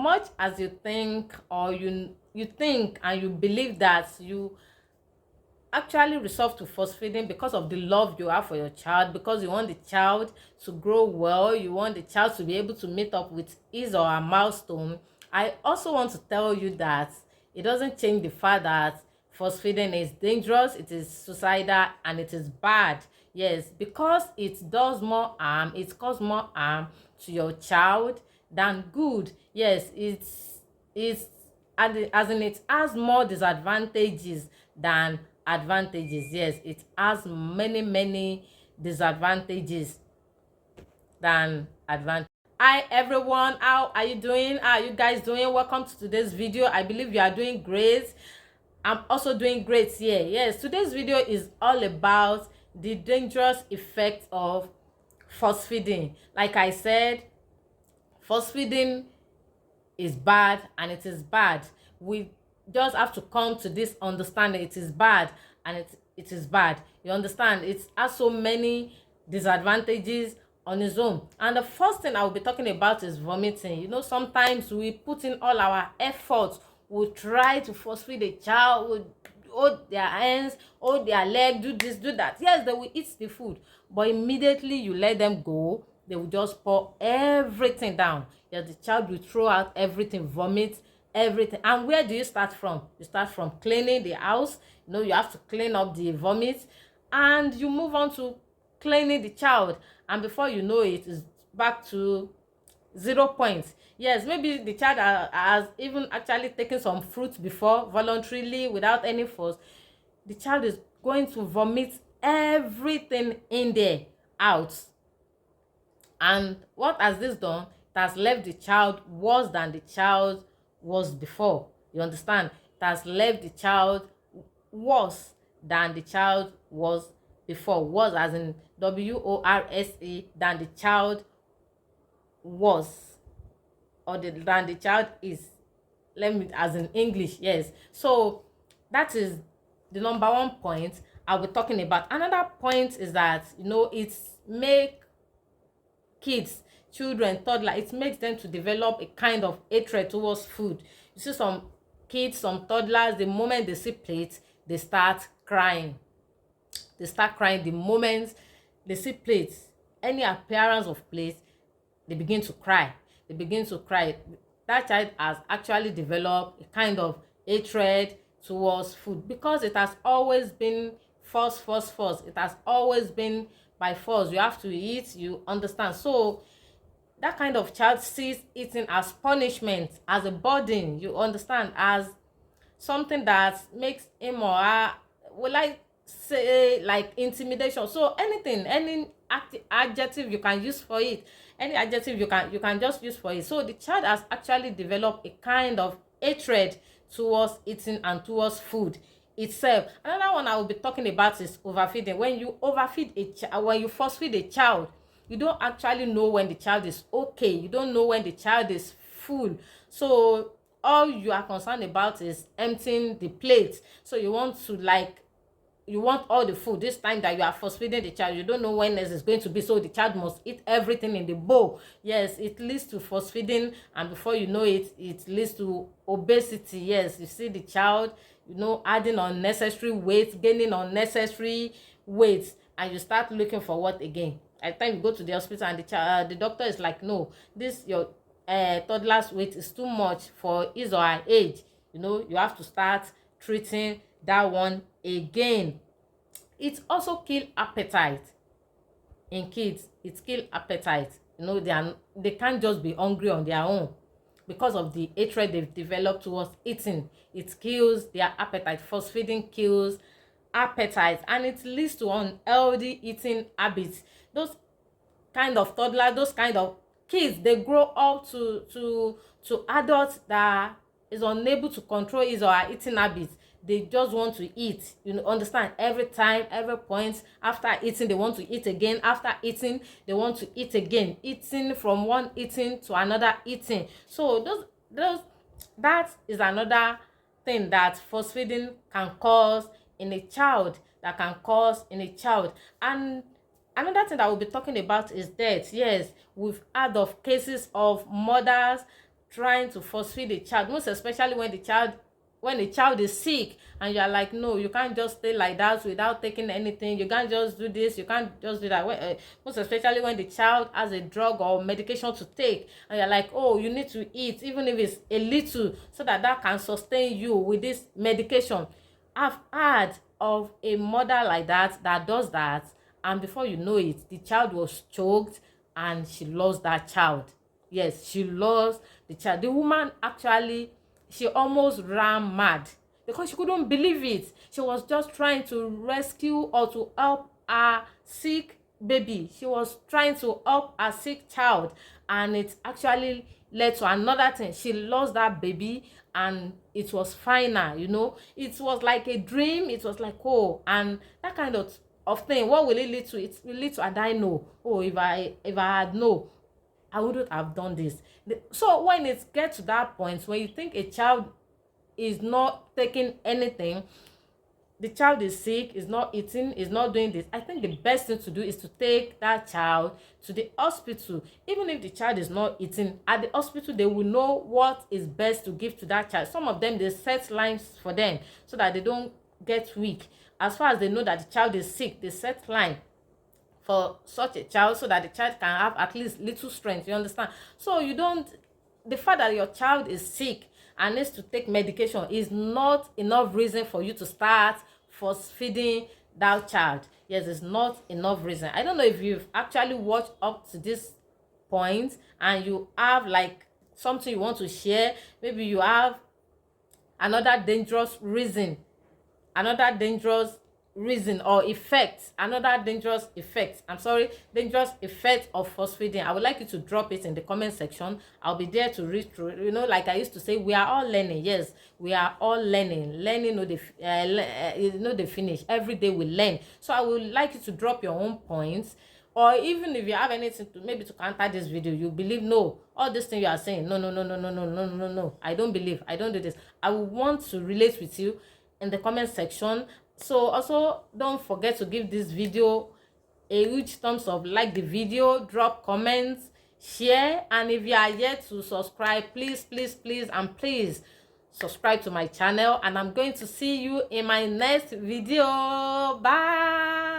much as you think, or you think and you believe that you actually resolve to force-feeding because of the love you have for your child, because you want the child to grow well, you want the child to be able to meet up with his or her milestone, I also want to tell you that it doesn't change the fact that force-feeding is dangerous, it is suicidal, and it is bad. Yes, because it does more harm, it causes more harm to your child than good. Yes, it's as in it has more disadvantages than advantages. Yes, it has many disadvantages than advantage. Hi everyone, how are you doing? How are you guys doing? Welcome to today's video. I believe you are doing great. I'm also doing great here. Yes, today's video is all about the dangerous effect of force feeding. Like I said, force feeding is bad, and it is bad. We just have to come to this understanding. It is bad, and it is bad. You understand? It has so many disadvantages on its own. And the first thing I will be talking about is vomiting. You know, sometimes we put in all our efforts, we try to force feed a child, we hold their hands, hold their leg, do this, do that. Yes, they will eat the food, but immediately you let them go, they will just pour everything down. Yeah, the child will throw out everything, vomit everything. And where do you start from? You start from cleaning the house. You know, you have to clean up the vomit, and you move on to cleaning the child, and before you know it, is back to 0 points. Yes, maybe the child has even actually taken some fruit before, voluntarily, without any force. The child is going to vomit everything in there out. And what has this done? It has left the child worse than the child was before. You understand? It has left the child worse than the child was before. Worse as in WORSE, than the child was, or than the child is. Let me, as in English. Yes. So that is the number one point I'll be talking about. Another point is that, you know, it's make kids, children, toddler, it makes them to develop a kind of hatred towards food. You see some kids, some toddlers, the moment they see plates, they start crying. They start crying the moment they see plates. Any appearance of plates, they begin to cry. They begin to cry. That child has actually developed a kind of hatred towards food, because it has always been force. It has always been by force. You have to eat, you understand? So that kind of child sees eating as punishment, as a burden, you understand, as something that makes him or her, will I say, like intimidation. So anything, any adjective you can use for it, any adjective you can just use for it. So the child has actually developed a kind of hatred towards eating and towards food itself. Another one I will be talking about is overfeeding. When you overfeed a child, when you force feed a child, you don't actually know when the child is okay. You don't know when the child is full. So all you are concerned about is emptying the plate. So you want to, like, you want all the food. This time that you are force feeding the child, you don't know when this is going to be, so the child must eat everything in the bowl. Yes, it leads to force feeding, and before you know it, it leads to obesity. Yes, you see the child, you know, adding unnecessary weight, gaining unnecessary weight, and you start looking for what again? At the time you go to the hospital, and the child, the doctor is like, no, this your toddler's weight is too much for his or her age. You know, you have to start treating that one again. It also kill appetite in kids. It kill appetite. You know, they can't just be hungry on their own because of the hatred they've developed towards eating. It kills their appetite. Force feeding kills appetite, and it leads to unhealthy eating habits. Those kind of toddler, those kind of kids, they grow up to adults that is unable to control his or her eating habits. They just want to eat, you know, understand? Every time, every point, after eating they want to eat again, after eating they want to eat again, eating from one eating to another eating. So those that is another thing that force feeding can cause in a child, and another thing that we'll be talking about is death. Yes, we've heard of cases of mothers trying to force feed the child, most especially when the child is sick, and you are like, no, you can't just stay like that without taking anything, you can't just do this, you can't just do that. Most especially when the child has a drug or medication to take, and you're like, oh, you need to eat, even if it's a little, so that that can sustain you with this medication. I've heard of a mother like that that does that, and before you know it, the child was choked and she lost that child. Yes, she lost the child. The woman actually, she almost ran mad because she couldn't believe it. She was just trying to rescue or to help her sick baby. She was trying to help her sick child, and it actually led to another thing. She lost that baby, and it was final, you know. It was like a dream. It was like, oh, and that kind of thing, what will it lead to? It will lead to, and I know, oh, if I had known, I wouldn't have done this. So when it gets to that point, when you think a child is not taking anything, the child is sick, is not eating, is not doing this, I think the best thing to do is to take that child to the hospital. Even if the child is not eating, at the hospital they will know what is best to give to that child. Some of them, they set lines for them so that they don't get weak. As far as they know that the child is sick, they set line for such a child so that the child can have at least little strength, you understand? So you don't, the fact that your child is sick and needs to take medication is not enough reason for you to start force feeding that child. Yes, it's not enough reason. I don't know if you've actually watched up to this point and you have like something you want to share. Maybe you have another dangerous reason or effect, dangerous effect of force feeding. I would like you to drop it in the comment section. I'll be there to read through. You know, like I used to say, we are all learning. Yes, we are all learning no the finish. Every day we learn. So I would like you to drop your own points, or even if you have anything to maybe to counter this video, you believe, no, all this thing you are saying, no, I don't believe, I don't do this, I will want to relate with you in the comment section. So also don't forget to give this video a huge thumbs up, like the video, drop comments, share, and if you are yet to subscribe, please subscribe to my channel, and I'm going to see you in my next video. Bye.